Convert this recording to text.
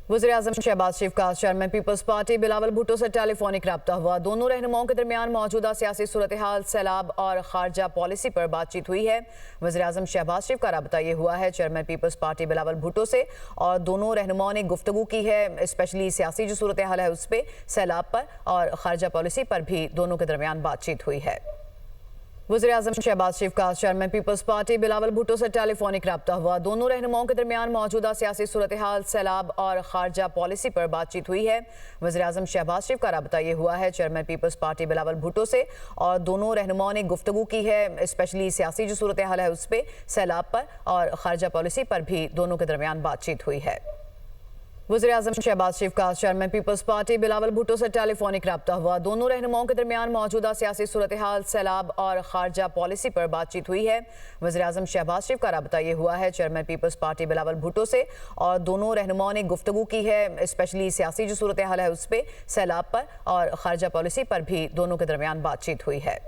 वज़ीर-ए-आज़म शहबाज शरीफ का chairman Peoples Party Bilawal Bhutto से टेलीफोनिक रब्ता हुआ। दोनों रहनुमाओं के दरमियान मौजूदा सियासी सूरत-ए-हाल, सैलाब और खारजा पॉलिसी पर बातचीत हुई है। वज़ीर-ए-आज़म शहबाज शरीफ का रब्ता ये हुआ है chairman Peoples Party Bilawal Bhutto से और दोनों रहनुमाओं ने गुफ्तगू की है, स्पेशली सियासी जो सूरत-ए-हाल है उस पर, सैलाब पर और खारजा पॉलिसी पर भी दोनों के दरमियान बातचीत हुई है। वज़ीर-ए-आज़म शहबाज शरीफ का chairman Peoples Party Bilawal Bhutto से टेलीफोनिक रब्ता हुआ। दोनों रहनुमाओं के दरमियान मौजूदा सियासी सूरत-ए-हाल, सैलाब और खारजा पॉलिसी पर बातचीत हुई है। वज़ीर-ए-आज़म शहबाज शरीफ का रब्ता ये हुआ है chairman Peoples Party Bilawal Bhutto से और दोनों रहनुमाओं ने गुफ्तगू की है, स्पेशली सियासी जो सूरत-ए-हाल है उस पर, सैलाब पर और खारजा पॉलिसी पर भी दोनों के दरमियान बातचीत हुई है। वज़ीर-ए-आज़म शहबाज शरीफ का chairman Peoples Party Bilawal Bhutto से टेलीफोनिक रब्ता हुआ। दोनों रहनुमाओं के दरमियान मौजूदा सियासी सूरत-ए-हाल, सैलाब और खारजा पॉलिसी पर बातचीत हुई है। वज़ीर-ए-आज़म शहबाज शरीफ का रब्ता ये हुआ है chairman Peoples Party Bilawal Bhutto से और दोनों रहनुमाओं ने गुफ्तगू की है, स्पेशली सियासी जो सूरत-ए-हाल है उस पर, सैलाब पर और खारजा पॉलिसी पर भी दोनों के दरमियान बातचीत हुई है।